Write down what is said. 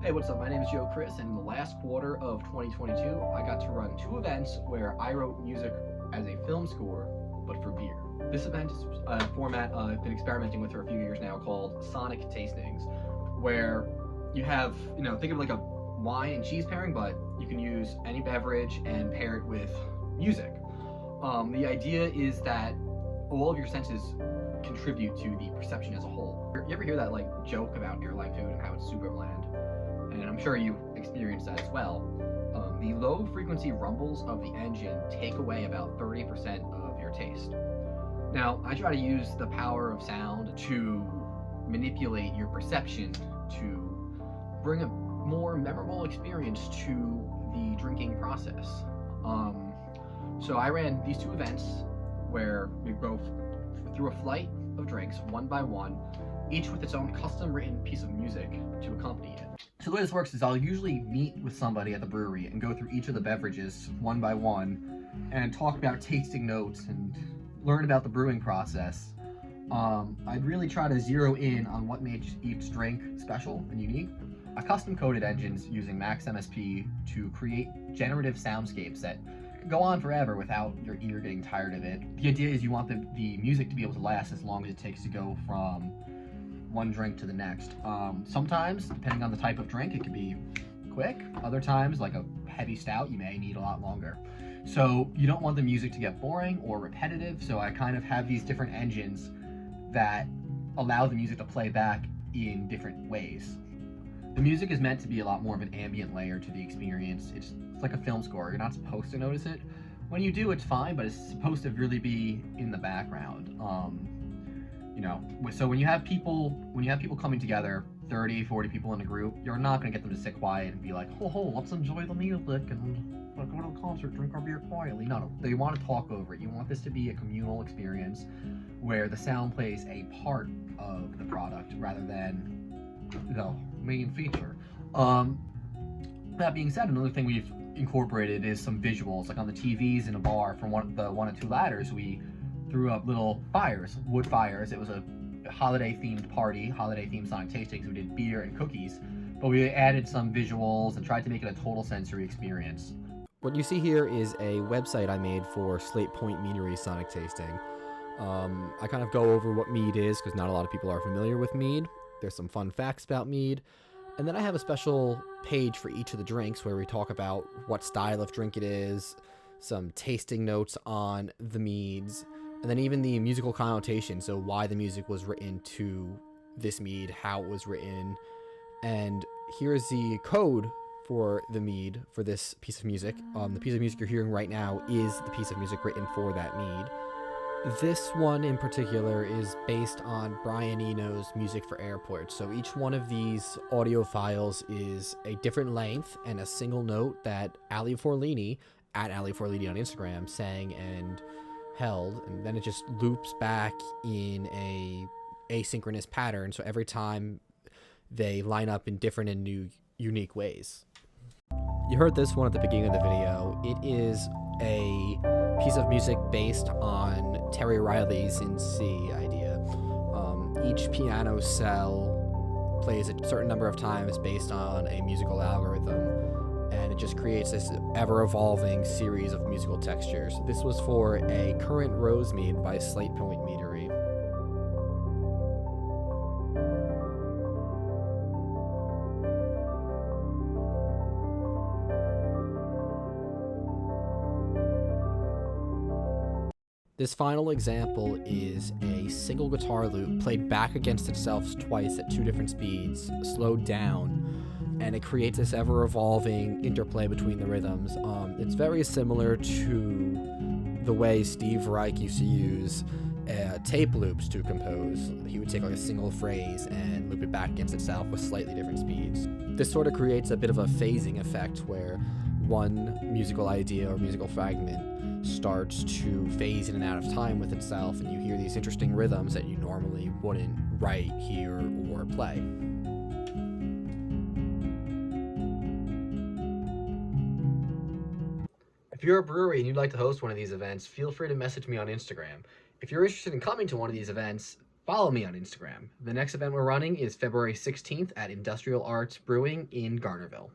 Hey, what's up? My name is Joe Chris, and in the last quarter of 2022, I got to run two events where I wrote music as a film score, but for beer. This event is a format I've been experimenting with for a few years now called Sonic Tastings, where you have, think of like a wine and cheese pairing, but you can use any beverage and pair it with music. The idea is that all of your senses contribute to the perception as a whole. You ever hear that like joke about airline food and how it's super bland? And I'm sure you experienced that as well. The low frequency rumbles of the engine take away about 30% of your taste. Now, I try to use the power of sound to manipulate your perception to bring a more memorable experience to the drinking process. So I ran these two events where we go through a flight of drinks one by one, each with its own custom written piece of music to accompany it. So the way this works is I'll usually meet with somebody at the brewery and go through each of the beverages one by one and talk about tasting notes and learn about the brewing process. I'd really try to zero in on what makes each drink special and unique. I custom coded engines using Max MSP to create generative soundscapes that could go on forever without your ear getting tired of it. The idea is you want the music to be able to last as long as it takes to go from one drink to the next. Sometimes, depending on the type of drink, it can be quick. Other times, like a heavy stout, you may need a lot longer. So you don't want the music to get boring or repetitive, so I kind of have these different engines that allow the music to play back in different ways. The music is meant to be a lot more of an ambient layer to the experience. It's like a film score. You're not supposed to notice it. When you do, it's fine, but it's supposed to really be in the background. So when you have people coming together, 30, 40 people in a group, you're not going to get them to sit quiet and be like, ho, let's enjoy the music and go to a concert, drink our beer quietly. No, they want to talk over it. You want this to be a communal experience where the sound plays a part of the product rather than the main feature. That being said, another thing we've incorporated is some visuals, like on the TVs in a bar from one or two ladders, we threw up little fires, wood fires. It was a holiday-themed party, holiday-themed Sonic Tastings. We did beer and cookies, but we added some visuals and tried to make it a total sensory experience. What you see here is a website I made for Slate Meadery Sonic Tasting. I kind of go over what mead is because not a lot of people are familiar with mead. There's some fun facts about mead. And then I have a special page for each of the drinks where we talk about what style of drink it is, some tasting notes on the meads, and then even the musical connotation, so why the music was written to this mead, how it was written. And here's the code for the mead for this piece of music. The piece of music you're hearing right now is the piece of music written for that mead. This one in particular is based on Brian Eno's Music for Airports. So each one of these audio files is a different length and a single note that Ali Forlini, at Ali Forlini on Instagram, sang and held, and then it just loops back in a asynchronous pattern. So every time they line up in different and new, unique ways. You heard this one at the beginning of the video. It is a piece of music based on Terry Riley's In C idea. Each piano cell plays a certain number of times based on a musical algorithm, and it just creates this ever-evolving series of musical textures. This was for a current rose mead by Slate Meadery. This final example is a single guitar loop played back against itself twice at two different speeds, slowed down, and it creates this ever-evolving interplay between the rhythms. It's very similar to the way Steve Reich used to use tape loops to compose. He would take like a single phrase and loop it back against itself with slightly different speeds. This sort of creates a bit of a phasing effect where one musical idea or musical fragment starts to phase in and out of time with itself, and you hear these interesting rhythms that you normally wouldn't write, hear, or play. If you're a brewery and you'd like to host one of these events, feel free to message me on Instagram. If you're interested in coming to one of these events, follow me on Instagram. The next event we're running is February 16th at Industrial Arts Brewing in Garnerville.